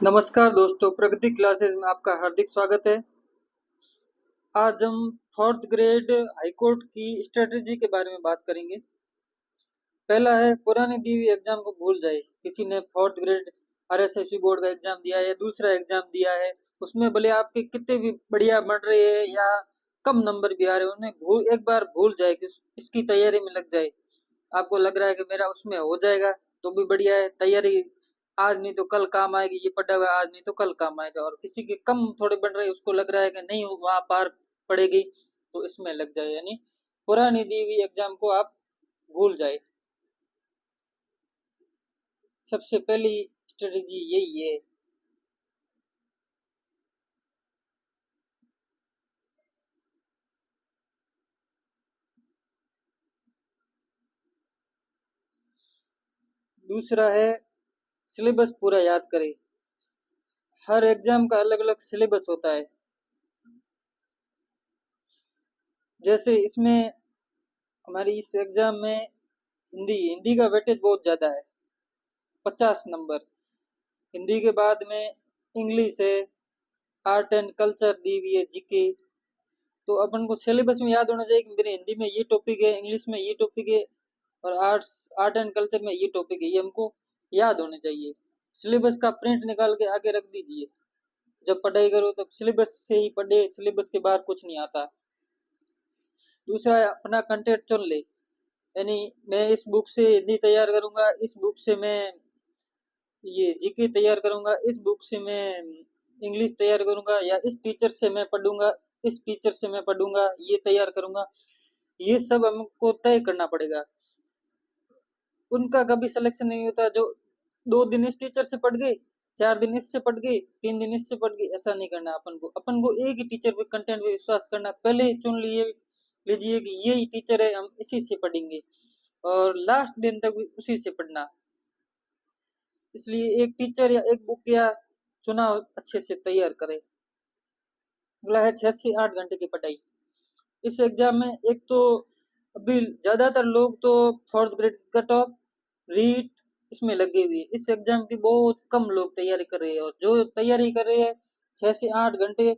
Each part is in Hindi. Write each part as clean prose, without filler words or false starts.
नमस्कार दोस्तों, प्रगति क्लासेस में आपका हार्दिक स्वागत है। आज हम फोर्थ ग्रेड हाईकोर्ट की स्ट्रेटजी के बारे में बात करेंगे। पहला है, पुरानी दी हुई एग्जाम को भूल जाए। किसी ने फोर्थ ग्रेड आरएसएसबी बोर्ड का एग्जाम दिया है या दूसरा एग्जाम दिया है, उसमें भले आपके कितने भी बढ़िया बन रहे हैं या कम नंबर भी आ रहे हैं, उन्हें एक बार भूल जाए कि इसकी तैयारी में लग जाए। आपको लग रहा है कि मेरा उसमें हो जाएगा तो भी बढ़िया है, तैयारी आज नहीं तो कल काम आएगी। ये पढ़ा हुआ आज नहीं तो कल काम आएगा। और किसी के कम थोड़े बन रहे, उसको लग रहा है कि नहीं वहां पार पड़ेगी तो इसमें लग जाए। यानी पुरानी दी हुई एग्जाम को आप भूल जाए। सबसे पहली स्ट्रेटेजी यही है। दूसरा है, सिलेबस पूरा याद करें। हर एग्जाम का अलग अलग सिलेबस होता है। जैसे इसमें हमारी इस एग्जाम में हिंदी हिंदी का वेटेज बहुत ज्यादा है, 50 नंबर। हिंदी के बाद में इंग्लिश है, आर्ट एंड कल्चर दी हुई है, जीके। तो अपन को सिलेबस में याद होना चाहिए कि मेरे हिंदी में ये टॉपिक है, इंग्लिश में ये टॉपिक है और आर्ट एंड कल्चर में ये टॉपिक है। ये हमको याद होने चाहिए। सिलेबस का प्रिंट निकाल के आगे रख दीजिए। जब पढ़ाई करो तब सिलेबस से ही पढ़े, सिलेबस के बाहर कुछ नहीं आता। दूसरा है, अपना कंटेंट चुन ले। यानी मैं इस बुक से हिंदी तैयार करूंगा, इस बुक से मैं ये जीके तैयार करूंगा, इस बुक से मैं इंग्लिश तैयार करूंगा, या इस टीचर से मैं पढ़ूंगा, इस टीचर से मैं पढ़ूंगा, ये तैयार करूंगा। ये सब हमको तय करना पड़ेगा। उनका कभी सिलेक्शन नहीं होता। जो 2 दिन इस टीचर से पढ़ गए, 4 दिन इससे पढ़ गए, 3 दिन इससे पढ़ गए, ऐसा नहीं करना। अपन को एक ही टीचर पे कंटेंट पे विश्वास करना। पहले ही चुन लिए लीजिए कि यही टीचर है, हम इसी से पढ़ेंगे और लास्ट दिन तक भी उसी से पढ़ना। इसलिए एक टीचर या एक बुक या चुनाव अच्छे से तैयार करें। अगला है 6 से 8 घंटे की पढ़ाई। इस एग्जाम में एक तो अभी ज्यादातर लोग तो fourth grade cut off REET इसमें लगे हुए। इस एग्जाम की बहुत कम लोग तैयारी कर रहे हैं, और जो तैयारी कर रहे हैं 6 से 8 घंटे,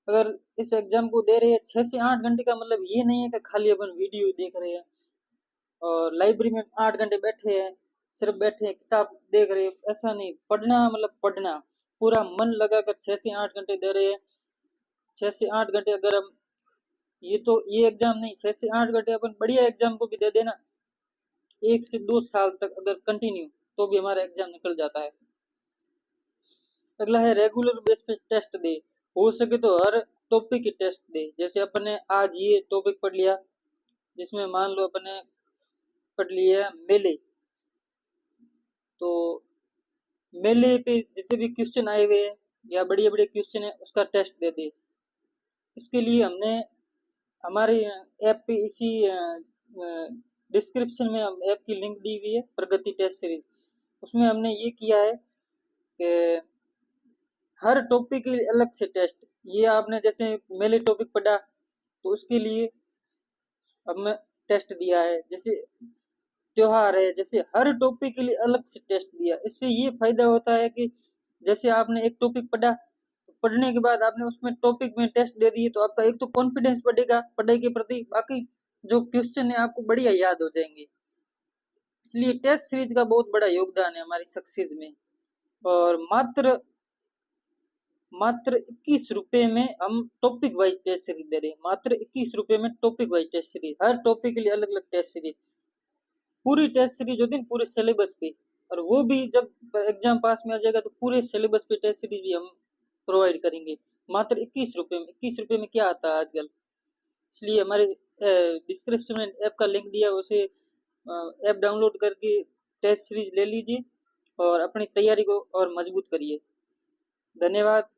अगर इस एग्जाम को दे रहे हैं 6 से 8 घंटे का मतलब ये नहीं है कि खाली अपन वीडियो देख रहे हैं और लाइब्रेरी में 8 घंटे बैठे हैं, सिर्फ बैठे हैं किताब देख रहे हैं। ऐसा नहीं। पढ़ना मतलब पढ़ना, पूरा मन लगाकर 6 से 8 घंटे दे रहे हैं। 6 से 8 घंटे अगर हम ये एग्जाम नहीं, 6 से 8 घंटे अपन बढ़िया एग्जाम को भी दे देना 1 से 2 साल तक अगर कंटिन्यू, तो भी हमारा एग्जाम निकल जाता है। अगला है, रेगुलर बेस पे टेस्ट दे। हो सके तो हर टॉपिक की टेस्ट दे। जैसे अपन ने आज ये टॉपिक पढ़ लिया, जिसमें मान लो अपन ने पढ़ लिया मेले, तो मेले पे जितने भी क्वेश्चन आए हुए हैं या बड़े बड़े क्वेश्चन है, उसका टेस्ट दे दे। इसके लिए हमने हमारे ऐप पे इसी डिस्क्रिप्शन में हम ऐप की लिंक दी हुई है, प्रगति टेस्ट सीरीज। उसमें हमने ये किया है कि हर टॉपिक के लिए अलग से टेस्ट। ये आपने जैसे मेले टॉपिक पढ़ा तो उसके लिए हमने टेस्ट दिया है। जैसे त्योहार है, जैसे हर टॉपिक के लिए अलग से टेस्ट दिया। इससे ये फायदा होता है कि जैसे आपने एक टॉपिक पढ़ा, तो पढ़ने के बाद आपने उसमें टॉपिक में टेस्ट दे दिए, तो आपका एक तो कॉन्फिडेंस बढ़ेगा पढ़ाई के प्रति, बाकी जो क्वेश्चन है आपको बढ़िया याद हो जाएंगे। इसलिए टेस्ट सीरीज का बहुत बड़ा योगदान है हमारी सक्सेस में। और मात्र मात्र 21 रुपए में हम टॉपिक वाइज टेस्ट सीरीज दे रहे हैं। मात्र 21 रुपए में टॉपिक वाइज टेस्ट सीरीज, हर टॉपिक के लिए अलग अलग टेस्ट सीरीज। पूरी टेस्ट सीरीज होती है पूरे सिलेबस पे, और वो भी जब एग्जाम पास में आ जाएगा तो पूरे सिलेबस पे टेस्ट सीरीज भी हम प्रोवाइड करेंगे। मात्र 21 रुपए में। 21 रुपए में क्या आता है आजकल। इसलिए हमारे डिस्क्रिप्शन में ऐप का लिंक दिया, उसे ऐप डाउनलोड करके टेस्ट सीरीज ले लीजिए और अपनी तैयारी को और मजबूत करिए। धन्यवाद।